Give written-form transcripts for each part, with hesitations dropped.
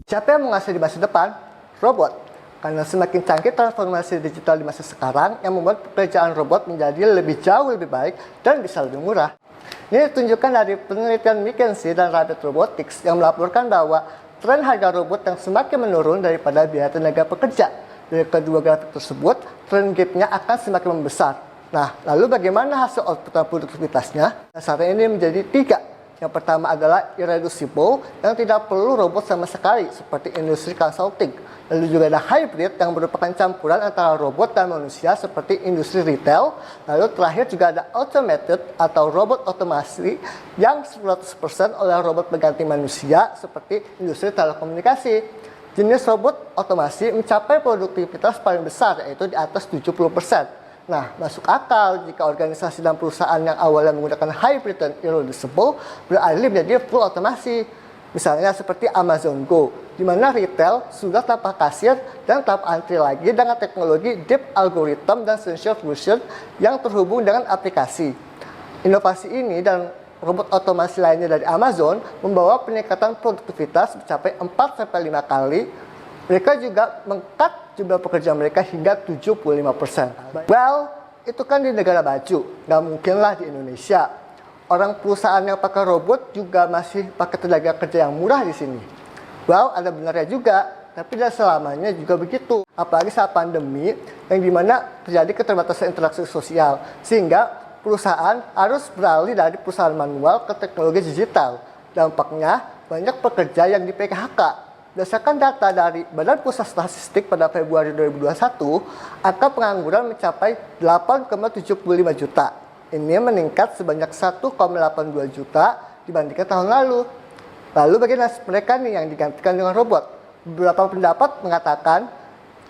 Siapa yang menguasai di masa depan? Robot. Karena semakin canggih transformasi digital di masa sekarang yang membuat pekerjaan robot menjadi jauh lebih baik dan bisa lebih murah. Ini ditunjukkan dari penelitian McKinsey dan Rabbit Robotics yang melaporkan bahwa tren harga robot yang semakin menurun daripada biaya tenaga pekerja. Dari kedua grafik tersebut, tren gap-nya akan semakin membesar. Nah, lalu bagaimana hasil output dan produktivitasnya? Dasarnya ini menjadi 3. Yang pertama adalah irreducible, yang tidak perlu robot sama sekali, seperti industri consulting. Lalu juga ada hybrid, yang merupakan campuran antara robot dan manusia, seperti industri retail. Lalu terakhir juga ada automated, atau robot otomasi, yang 100% oleh robot pengganti manusia, seperti industri telekomunikasi. Jenis robot otomasi mencapai produktivitas paling besar, yaitu di atas 70%. Nah, masuk akal jika organisasi dan perusahaan yang awalnya menggunakan hybrid dan irreducible beralih menjadi full otomasi. Misalnya seperti Amazon Go, di mana retail sudah tanpa kasir dan tanpa antri lagi dengan teknologi deep algorithm dan sensor fusion yang terhubung dengan aplikasi. Inovasi ini dan robot otomasi lainnya dari Amazon membawa peningkatan produktivitas mencapai 4-5 kali. Mereka juga meng-cut jumlah pekerja mereka hingga 75%. Well, itu kan di negara maju, nggak mungkinlah di Indonesia. Orang perusahaan yang pakai robot juga masih pakai tenaga kerja yang murah di sini. Well, ada benarnya juga, tapi tidak selamanya juga begitu. Apalagi saat pandemi, yang dimana terjadi keterbatasan interaksi sosial, sehingga perusahaan harus beralih dari perusahaan manual ke teknologi digital. Dampaknya, banyak pekerja yang di PHK. Berdasarkan data dari Badan Pusat Statistik pada Februari 2021, angka pengangguran mencapai 8,75 juta. Ini meningkat sebanyak 1,82 juta dibandingkan tahun lalu. Lalu bagaimana mereka nih yang digantikan dengan robot? Beberapa pendapat mengatakan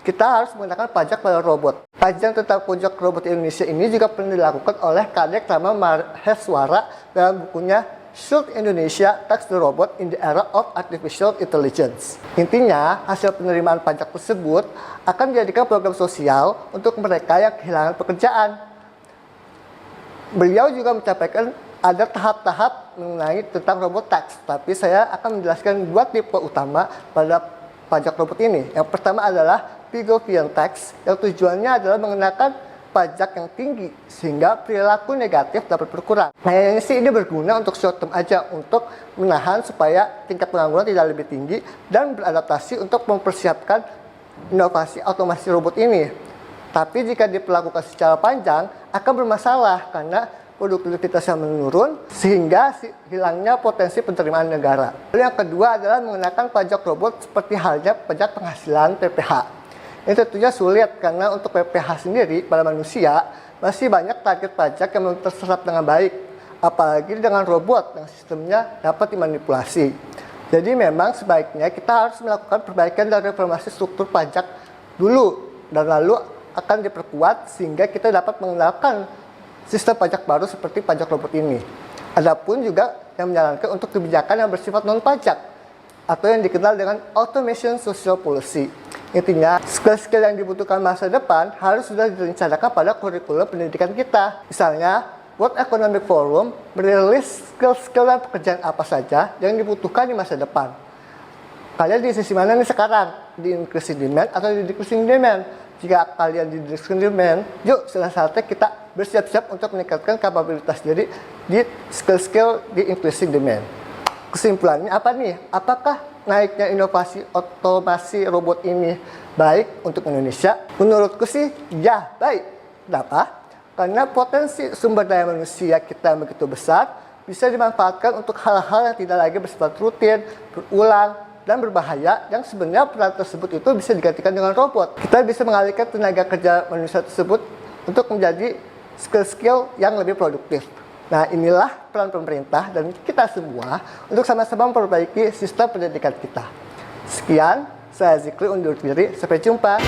kita harus menggunakan pajak pada robot. Kajian tentang pajak robot Indonesia ini juga pernah dilakukan oleh Kadek Rama Maheswara dalam bukunya Should Indonesia Tax the Robot in the Era of Artificial Intelligence? Intinya, hasil penerimaan pajak tersebut akan menjadikan program sosial untuk mereka yang kehilangan pekerjaan. Beliau juga menyampaikan ada tahap-tahap mengenai tentang robot tax, tapi saya akan menjelaskan 2 tipe utama pada pajak robot ini. Yang pertama adalah Pigouvian tax, yang tujuannya adalah mengenakan pajak yang tinggi sehingga perilaku negatif dapat berkurang. Nah, yang sih ini berguna untuk short term aja, untuk menahan supaya tingkat pengangguran tidak lebih tinggi dan beradaptasi untuk mempersiapkan inovasi otomasi robot ini. Tapi jika diperlakukan secara panjang akan bermasalah karena produktivitasnya menurun sehingga hilangnya potensi penerimaan negara. Lalu yang kedua adalah mengenakan pajak robot seperti halnya pajak penghasilan PPh. Ini tentunya sulit karena untuk PPh sendiri pada manusia masih banyak target pajak yang belum terserap dengan baik, apalagi dengan robot yang sistemnya dapat dimanipulasi. Jadi memang sebaiknya kita harus melakukan perbaikan dan reformasi struktur pajak dulu dan lalu akan diperkuat sehingga kita dapat mengenalkan sistem pajak baru seperti pajak robot ini. Adapun juga yang menyarankan untuk kebijakan yang bersifat non pajak atau yang dikenal dengan automation social policy. Intinya, skill-skill yang dibutuhkan masa depan harus sudah direncanakan pada kurikulum pendidikan kita. Misalnya, World Economic Forum merilis skill-skill dan pekerjaan apa saja yang dibutuhkan di masa depan. Kalian di sisi mana nih sekarang? Di increasing demand atau di decreasing demand? Jika kalian di decreasing demand, yuk saatnya kita bersiap-siap untuk meningkatkan kapabilitas diri di skill-skill di increasing demand. Kesimpulannya apa nih? Apakah naiknya inovasi otomasi robot ini baik untuk Indonesia? Menurutku sih ya baik. Kenapa? Karena potensi sumber daya manusia kita yang begitu besar bisa dimanfaatkan untuk hal-hal yang tidak lagi bersifat rutin, berulang, dan berbahaya yang sebenarnya peran tersebut itu bisa digantikan dengan robot. Kita bisa mengalihkan tenaga kerja manusia tersebut untuk menjadi skill-skill yang lebih produktif. Nah, inilah peran pemerintah dan kita semua untuk sama-sama memperbaiki sistem pendidikan kita. Sekian, saya Zikri undur diri. Sampai jumpa.